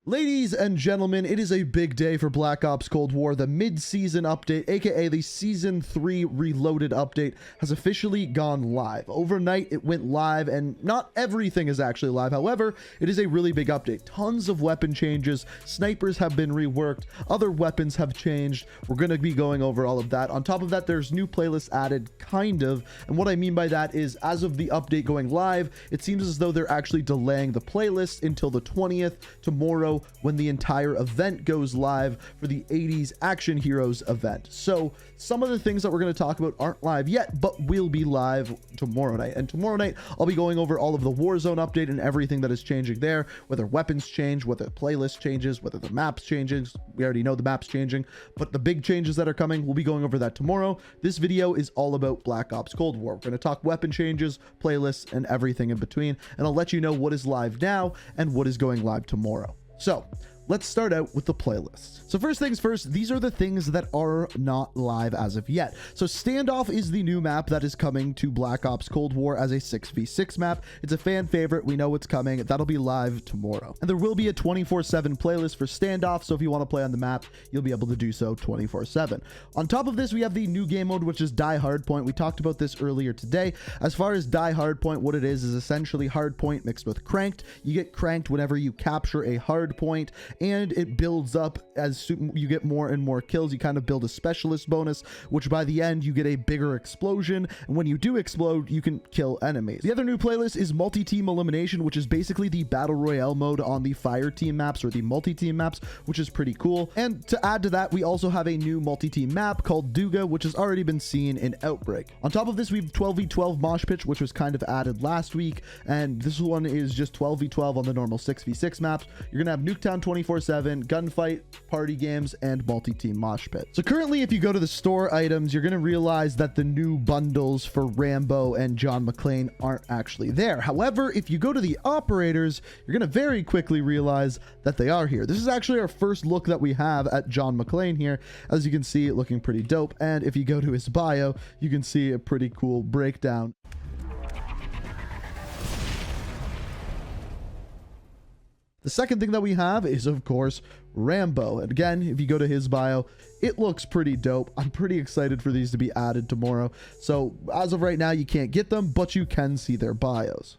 Ladies and gentlemen, it is a big day for Black Ops Cold War. The mid-season update, aka the Season 3 Reloaded update, has officially gone live. Overnight, it went live, and not everything is actually live. However, it is a really big update. Tons of weapon changes, snipers have been reworked, other weapons have changed. We're going to be going over all of that. On top of that, there's new playlists added, kind of, and what I mean by that is, as of the update going live, it seems as though they're actually delaying the playlist until the 20th, tomorrow, when the entire event goes live for the 80s Action Heroes event. So some of the things that we're going to talk about aren't live yet, but will be live tomorrow night. And tomorrow night, I'll be going over all of the Warzone update and everything that is changing there, whether weapons change, whether playlist changes, whether the maps changes. We already know the maps changing, but the big changes that are coming, we'll be going over that tomorrow. This video is all about Black Ops Cold War. We're going to talk weapon changes, playlists, and everything in between, and I'll let you know what is live now and what is going live tomorrow. So let's start out with the playlist. So first things first, these are the things that are not live as of yet. So Standoff is the new map that is coming to Black Ops Cold War as a 6v6 map. It's a fan favorite. We know it's coming. That'll be live tomorrow. And there will be a 24/7 playlist for Standoff. So if you want to play on the map, you'll be able to do so 24/7. On top of this, we have the new game mode, which is Die Hardpoint. We talked about this earlier today. As far as Die Hardpoint, what it is essentially Hardpoint mixed with Cranked. You get cranked whenever you capture a hardpoint, and it builds up as you get more and more kills. You kind of build a specialist bonus, which by the end you get a bigger explosion, and when you do explode, you can kill enemies. The other new playlist is multi-team elimination, which is basically the battle royale mode on the fire team maps or the multi-team maps, which is pretty cool. And to add to that, we also have a new multi-team map called Duga, which has already been seen in Outbreak. On top of this, we have 12v12 mosh pitch, which was kind of added last week, and this one is just 12v12 on the normal 6v6 maps. You're gonna have Nuketown 24/7, gunfight, party games, and multi-team mosh pit. So currently, if you go to the store items, you're going to realize that the new bundles for Rambo and John McClane aren't actually there. However, if you go to the operators, you're going to very quickly realize that they are here. This is actually our first look that we have at John McClane here. As you can see, it looking pretty dope. And if you go to his bio, you can see a pretty cool breakdown. The second thing that we have is, of course, Rambo. And again, if you go to his bio, it looks pretty dope. I'm pretty excited for these to be added tomorrow. So as of right now, you can't get them, but you can see their bios.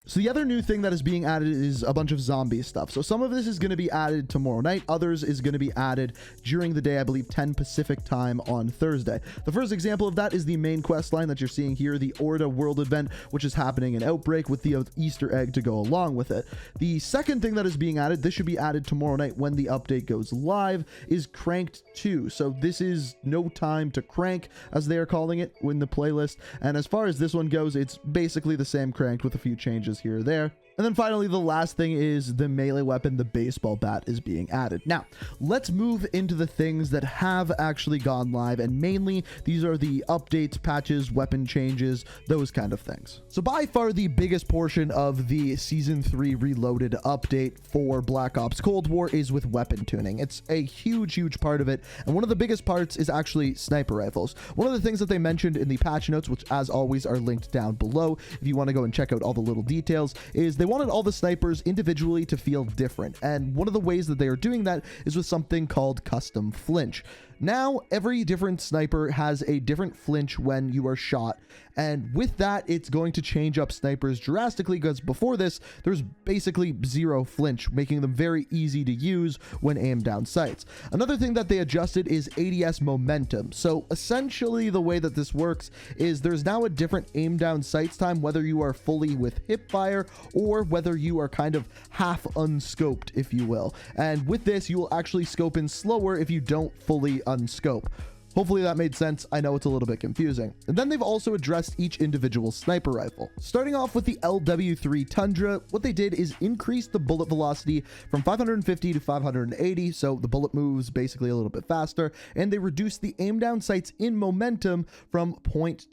So the other new thing that is being added is a bunch of zombie stuff. So some of this is going to be added tomorrow night. Others is going to be added during the day, I believe 10 Pacific time on Thursday. The first example of that is the main quest line that you're seeing here, the Orda World event, which is happening in Outbreak with the Easter egg to go along with it. The second thing that is being added, this should be added tomorrow night when the update goes live, is Cranked 2. So this is No Time to Crank, as they are calling it in the playlist. And as far as this one goes, it's basically the same Cranked with a few changes here or there. And then finally, the last thing is the melee weapon, the baseball bat, is being added. Now, let's move into the things that have actually gone live, and mainly these are the updates, patches, weapon changes, those kind of things. So by far the biggest portion of the Season 3 Reloaded update for Black Ops Cold War is with weapon tuning. It's a huge part of it, and one of the biggest parts is actually sniper rifles. One of the things that they mentioned in the patch notes, which as always are linked down below if you want to go and check out all the little details, is they wanted all the snipers individually to feel different, and one of the ways that they are doing that is with something called custom flinch. Now, every different sniper has a different flinch when you are shot, and with that, it's going to change up snipers drastically, because before this, there's basically zero flinch, making them very easy to use when aimed down sights. Another thing that they adjusted is ADS momentum. So essentially, the way that this works is there's now a different aim down sights time, whether you are fully with hip fire or whether you are kind of half unscoped, if you will. And with this, you will actually scope in slower if you don't fully unscope. Hopefully that made sense. I know it's a little bit confusing. And then they've also addressed each individual sniper rifle. Starting off with the LW3 Tundra, what they did is increase the bullet velocity from 550 to 580, so the bullet moves basically a little bit faster, and they reduced the aim down sights in momentum from 0.2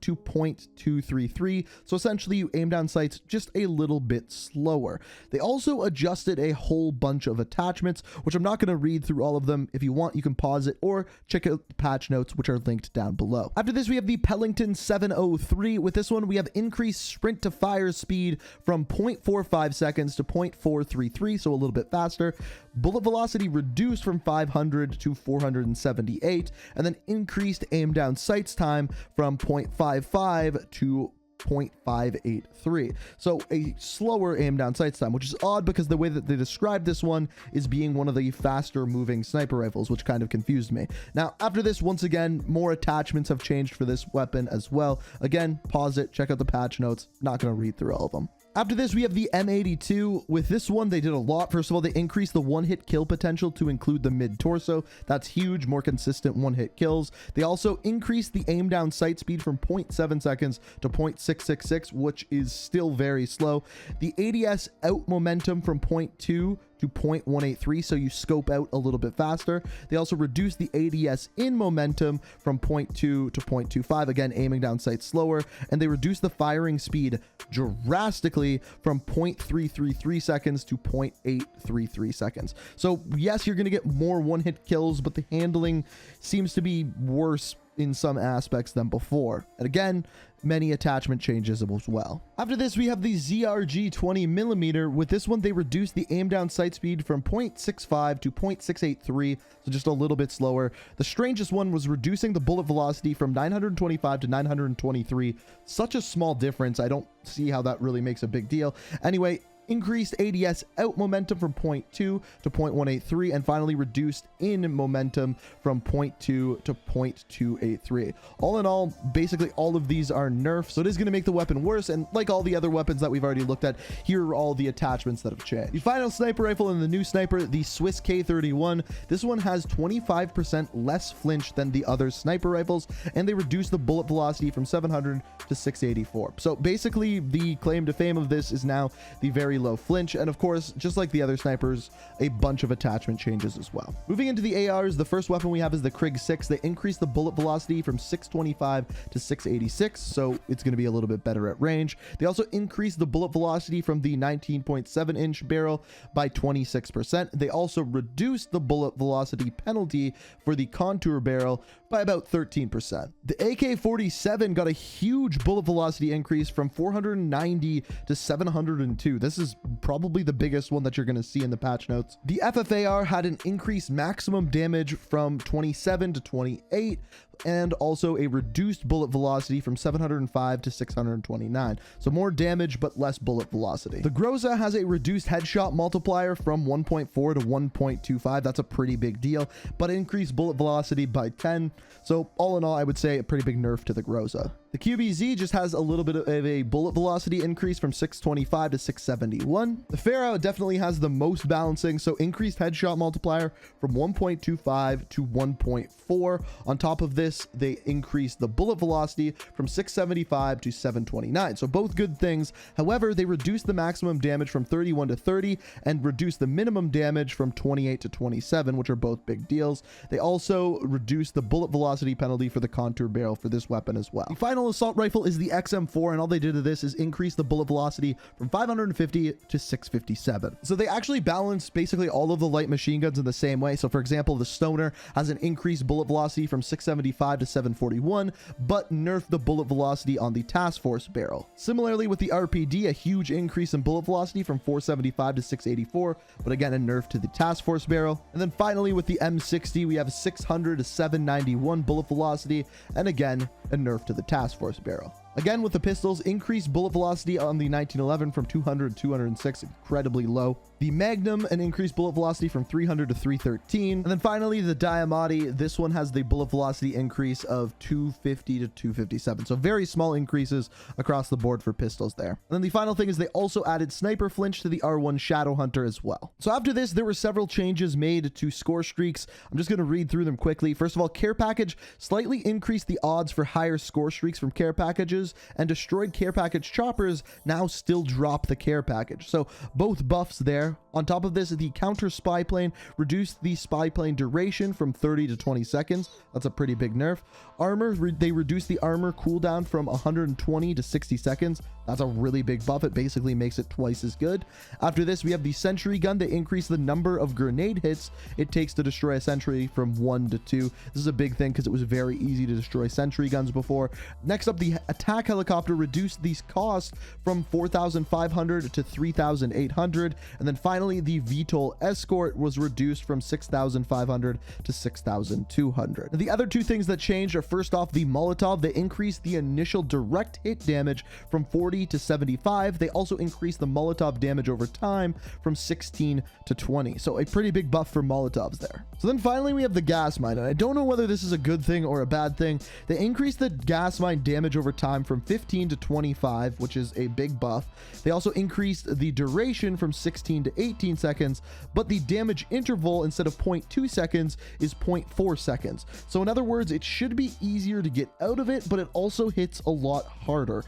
to 0.233, so essentially you aim down sights just a little bit slower. They also adjusted a whole bunch of attachments, which I'm not going to read through all of them. If you want, you can pause it or check out the patch notes, which are linked down below. After this, we have the Pellington 703. With this one, we have increased sprint to fire speed from 0.45 seconds to 0.433, so a little bit faster. Bullet velocity reduced from 500 to 478, and then increased aim down sights time from 0.55 to 0.583. So a slower aim down sights time, which is odd because the way that they described this one is being one of the faster moving sniper rifles, which kind of confused me. Now, after this, once again, more attachments have changed for this weapon as well. Again, pause it, check out the patch notes. Not going to read through all of them. After this, we have the M82. With this one, they did a lot. First of all, they increased the one-hit kill potential to include the mid-torso. That's huge, more consistent one-hit kills. They also increased the aim-down sight speed from 0.7 seconds to 0.666, which is still very slow. The ADS out momentum from 0.2 to 0.183, so you scope out a little bit faster. They also reduced the ADS in momentum from 0.2 to 0.25, again aiming down sights slower, and they reduced the firing speed drastically from 0.333 seconds to 0.833 seconds. So yes, you're going to get more one-hit kills, but the handling seems to be worse in some aspects than before. And again, many attachment changes as well. After this, we have the ZRG 20mm. With this one, they reduced the aim down sight speed from 0.65 to 0.683, so just a little bit slower. The strangest one was reducing the bullet velocity from 925 to 923. Such a small difference. I don't see how that really makes a big deal. Anyway, increased ADS out momentum from 0.2 to 0.183, and finally reduced in momentum from 0.2 to 0.283. All in all, basically all of these are nerfs, so it is going to make the weapon worse, and like all the other weapons that we've already looked at, here are all the attachments that have changed. The final sniper rifle and the new sniper, the Swiss K31. This one has 25% less flinch than the other sniper rifles, and they reduced the bullet velocity from 700 to 684. So basically, the claim to fame of this is now the very low flinch, and of course, just like the other snipers, a bunch of attachment changes as well. Moving into the ARs, the first weapon we have is the Krig 6. They increased the bullet velocity from 625 to 686, so it's going to be a little bit better at range. They also increased the bullet velocity from the 19.7-inch barrel by 26%. They also reduced the bullet velocity penalty for the contour barrel by about 13%. The AK-47 got a huge bullet velocity increase from 490 to 702. This is probably the biggest one that you're going to see in the patch notes. The FFAR had an increased maximum damage from 27 to 28, and also a reduced bullet velocity from 705 to 629. So more damage, but less bullet velocity. The Groza has a reduced headshot multiplier from 1.4 to 1.25. That's a pretty big deal, but increased bullet velocity by 10. So all in all, I would say a pretty big nerf to the Groza. The QBZ just has a little bit of a bullet velocity increase from 625 to 671. The Pharaoh definitely has the most balancing, so increased headshot multiplier from 1.25 to 1.4. On top of this, they increased the bullet velocity from 675 to 729. So both good things. However, they reduced the maximum damage from 31 to 30 and reduced the minimum damage from 28 to 27, which are both big deals. They also reduced the bullet velocity penalty for the contour barrel for this weapon as well. The final assault rifle is the XM4, and all they did to this is increase the bullet velocity from 550 to 657. So they actually balance basically all of the light machine guns in the same way. So for example, the Stoner has an increased bullet velocity from 675 to 741, but nerfed the bullet velocity on the Task Force barrel. Similarly with the RPD, a huge increase in bullet velocity from 475 to 684, but again a nerf to the Task Force barrel. And then finally with the M60, we have 600 to 791 bullet velocity, and again a nerf to the Task Force barrel. Again, with the pistols, increased bullet velocity on the 1911 from 200 to 206, incredibly low. The Magnum, an increased bullet velocity from 300 to 313. And then finally, the Diamatti, this one has the bullet velocity increase of 250 to 257. So very small increases across the board for pistols there. And then the final thing is they also added sniper flinch to the R1 Shadowhunter as well. So after this, there were several changes made to score streaks. I'm just going to read through them quickly. First of all, care package slightly increased the odds for higher score streaks from care packages choppers, and destroyed care package choppers now still drop the care package. So both buffs there. On top of this, the counter spy plane reduced the spy plane duration from 30 to 20 seconds. That's a pretty big nerf. Armor, they reduced the armor cooldown from 120 to 60 seconds. That's a really big buff. It basically makes it twice as good. After this, we have the sentry gun. They increased the number of grenade hits it takes to destroy a sentry from 1 to 2. This is a big thing because it was very easy to destroy sentry guns before. Next up, the attack helicopter reduced these costs from 4,500 to 3,800. And then finally, the VTOL escort was reduced from 6,500 to 6,200. The other two things that changed are, first off, the Molotov. They increased the initial direct hit damage from 40 to 75. They also increased the Molotov damage over time from 16 to 20. So a pretty big buff for Molotovs there. So then finally we have the gas mine, and I don't know whether this is a good thing or a bad thing. They increased the gas mine damage over time from 15 to 25, which is a big buff. They also increased the duration from 16 to 18 seconds, but the damage interval instead of 0.2 seconds is 0.4 seconds. So in other words, it should be easier to get out of it, but it also hits a lot harder.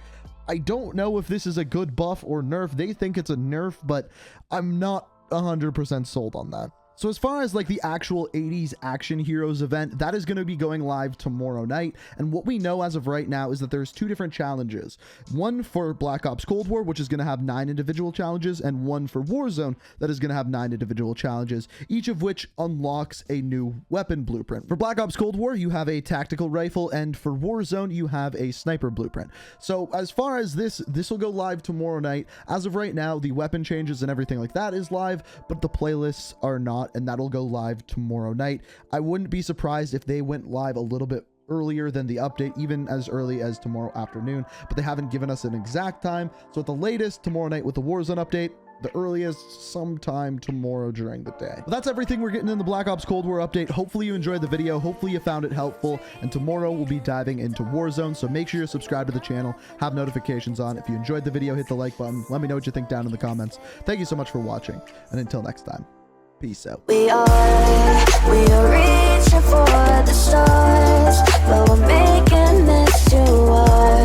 I don't know if this is a good buff or nerf. They think it's a nerf, but I'm not 100% sold on that. So as far as like the actual 80s Action Heroes event, that is going to be going live tomorrow night. And what we know as of right now is that there's two different challenges. One for Black Ops Cold War, which is going to have 9 individual challenges, and one for Warzone that is going to have 9 individual challenges, each of which unlocks a new weapon blueprint. For Black Ops Cold War, you have a tactical rifle, and for Warzone, you have a sniper blueprint. So as far as this will go live tomorrow night. As of right now, the weapon changes and everything like that is live, but the playlists are not, and that'll go live tomorrow night. I wouldn't be surprised if they went live a little bit earlier than the update, even as early as tomorrow afternoon, but they haven't given us an exact time. So at the latest, tomorrow night with the Warzone update, the earliest sometime tomorrow during the day. But that's everything we're getting in the Black Ops Cold War update. Hopefully you enjoyed the video. Hopefully you found it helpful. And tomorrow we'll be diving into Warzone. So make sure you're subscribed to the channel, have notifications on. If you enjoyed the video, hit the like button. Let me know what you think down in the comments. Thank you so much for watching. And until next time, peace out. We are reaching for the stars, but we're making this to us.